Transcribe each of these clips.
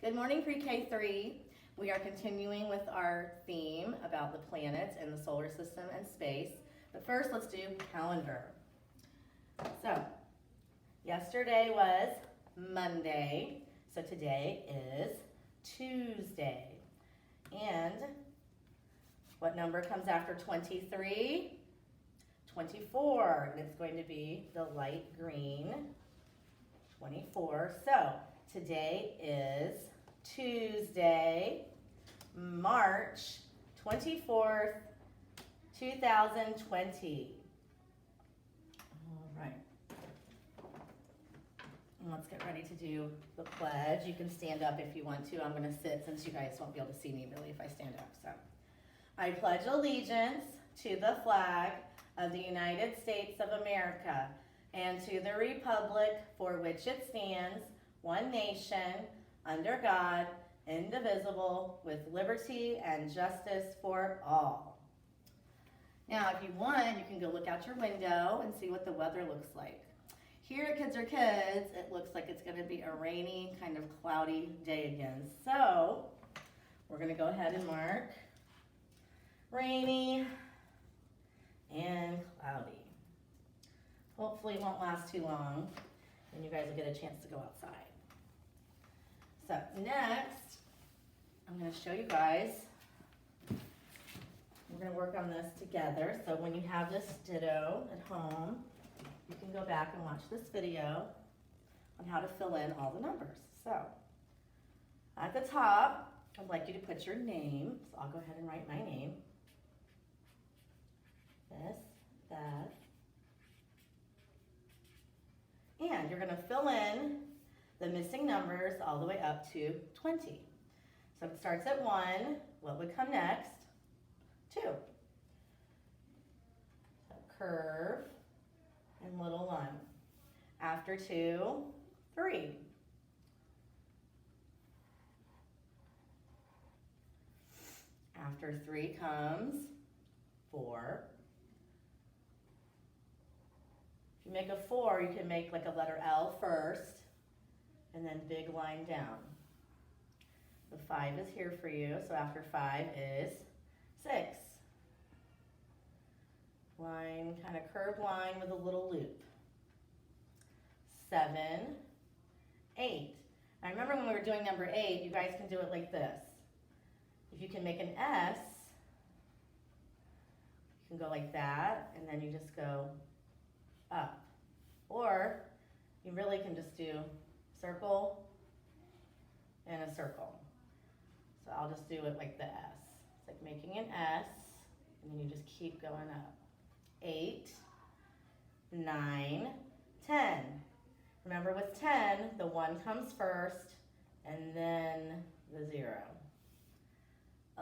Good morning, pre-K3. We are continuing with our theme about the planets and the solar system and space. But first, let's do calendar. So, yesterday was Monday, so today is Tuesday. And what number comes after 23? 24, and it's going to be the light green, 24. So, today is Tuesday, March 24th, 2020. All right. And let's get ready to do the pledge. You can stand up if you want to. I'm going to sit since you guys won't be able to see me really if I stand up. So, I pledge allegiance to the flag of the United States of America and to the republic for which it stands, one nation, under God, indivisible, with liberty and justice for all. Now, if you want, you can go look out your window and see what the weather looks like. Here at Kids Are Kids, it looks like it's going to be a rainy, kind of cloudy day again. So, we're going to go ahead and mark rainy and cloudy. Hopefully it won't last too long and you guys will get a chance to go outside. So next, I'm going to show you guys, we're going to work on this together. So when you have this ditto at home, you can go back and watch this video on how to fill in all the numbers. So at the top, I'd like you to put your name. So I'll go ahead and write my name. This, that. And you're going to fill in the missing numbers all the way up to 20. So it starts at 1. What would come next? 2. So curve and little line. After 2, 3. After 3 comes 4. If you make a 4, you can make like a letter L first, and then big line down. The 5 is here for you, so after 5 is 6. Line, kind of curved line with a little loop. 7, 8. I remember when we were doing number 8, you guys can do it like this. If you can make an S, you can go like that, and then you just go up. Or you really can just do circle and a circle. So I'll just do it like the S. It's like making an S, and then you just keep going up. 8, 9, 10. Remember with 10, the 1 comes first, and then the 0.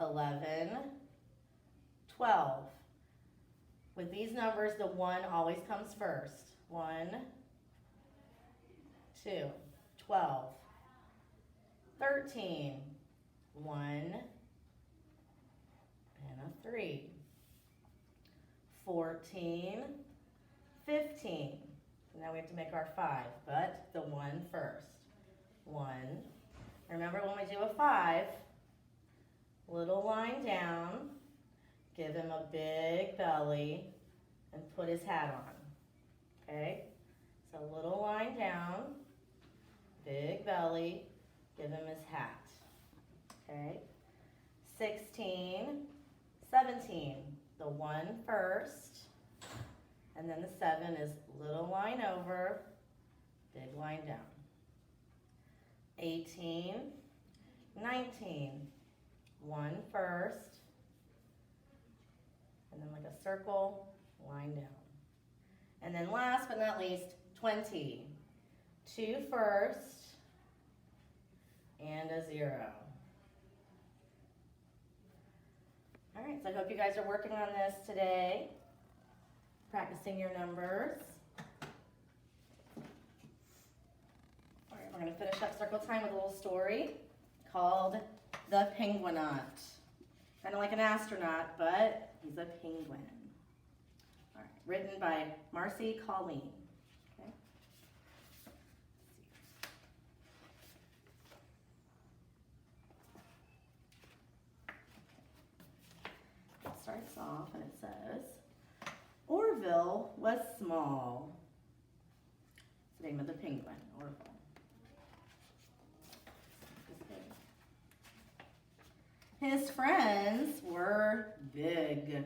11, 12. With these numbers, the 1 always comes first. 1, 2, 12, 13, 1, and a 3, 14, 15. So now we have to make our 5, but the 1 first. 1. Remember when we do a 5, little line down, give him a big belly, and put his hat on. Okay? So little line down, big belly, give him his hat. Okay? 16, 17. The 1 first, and then the 7 is little line over, big line down. 18, 19. 1 first, and then like a circle, line down. And then last but not least, 20. 2 first, and a 0. All right, so I hope you guys are working on this today, practicing your numbers. All right, we're going to finish up circle time with a little story called The Penguinaut. Kind of like an astronaut, but he's a penguin. All right, written by Marcy Colleen. Okay. off, and it says, Orville was small. It's the name of the penguin, Orville. His friends were big.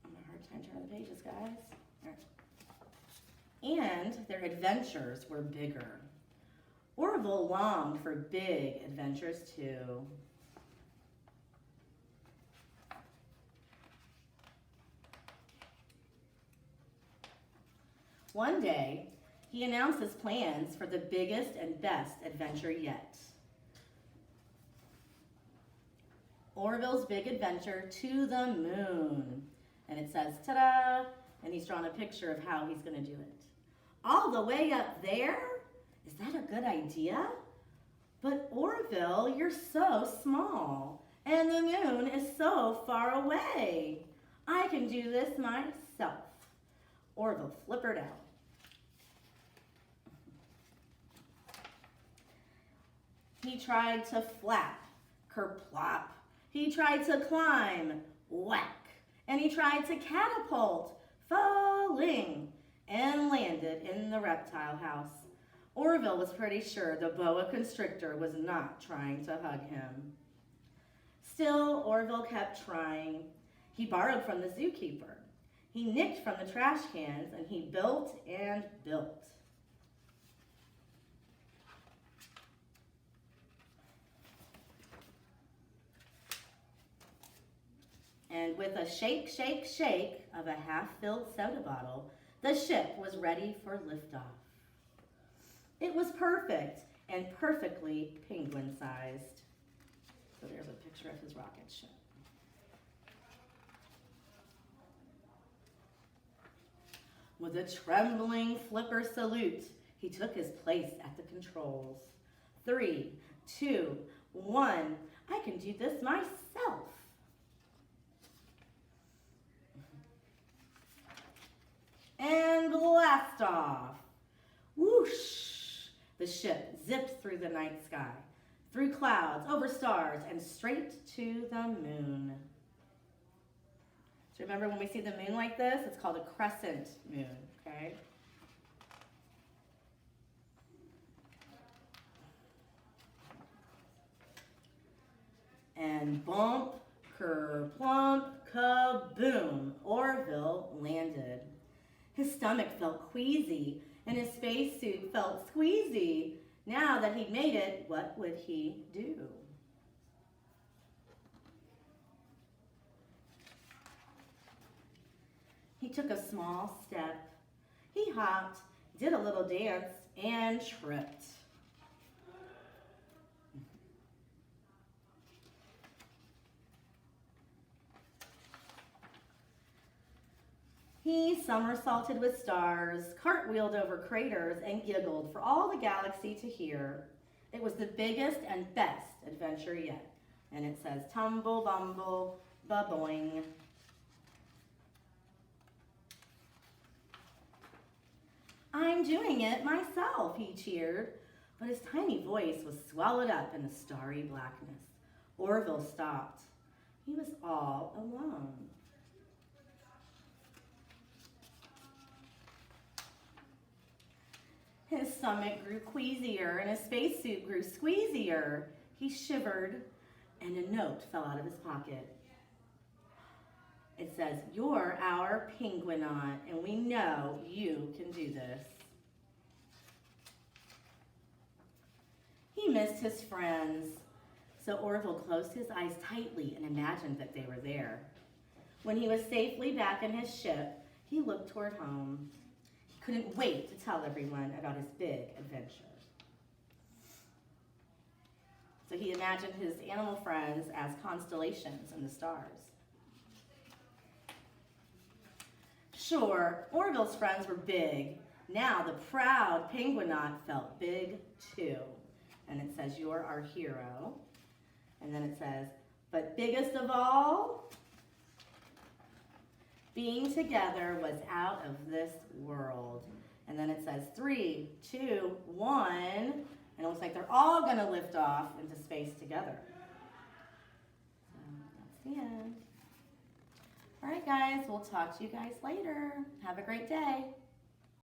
I'm having a hard time turning the pages, guys. All right. And their adventures were bigger. Orville longed for big adventures too. One day, he announced his plans for the biggest and best adventure yet. Orville's big adventure to the moon. And it says, ta-da, and he's drawn a picture of how he's going to do it. All the way up there? Is that a good idea? But Orville, you're so small, and the moon is so far away. I can do this myself. Orville flippered out. He tried to flap, kerplop. He tried to climb, whack. And he tried to catapult, falling, and landed in the reptile house. Orville was pretty sure the boa constrictor was not trying to hug him. Still, Orville kept trying. He borrowed from the zookeeper. He nicked from the trash cans, and he built and built. And with a shake, shake, shake of a half-filled soda bottle, the ship was ready for liftoff. It was perfect and perfectly penguin-sized. So there's a picture of his rocket ship. With a trembling flipper salute, he took his place at the controls. 3, 2, 1, I can do this myself. And blast off. Whoosh! The ship zipped through the night sky, through clouds, over stars, and straight to the moon. So remember when we see the moon like this, it's called a crescent moon, okay? And bump, kerplump, kaboom, Orville landed. His stomach felt queasy, and his spacesuit felt squeezy. Now that he'd made it, what would he do? He took a small step. He hopped, did a little dance, and tripped. He somersaulted with stars, cartwheeled over craters, and giggled for all the galaxy to hear. It was the biggest and best adventure yet. And it says, tumble, bumble, ba-boing. I'm doing it myself, he cheered, but his tiny voice was swallowed up in the starry blackness. Orville stopped. He was all alone. His stomach grew queasier and his spacesuit grew squeezier. He shivered and a note fell out of his pocket. It says, you're our Penguinaut and we know you can do this. He missed his friends, so Orville closed his eyes tightly and imagined that they were there. When he was safely back in his ship, he looked toward home. Couldn't wait to tell everyone about his big adventure. So he imagined his animal friends as constellations in the stars. Sure, Orville's friends were big. Now the proud Penguinaut felt big too. And it says, you're our hero. And then it says, but biggest of all, being together was out of this world. And then it says 3, 2, 1, and it looks like they're all gonna lift off into space together. So that's the end. All right, guys, we'll talk to you guys later. Have a great day.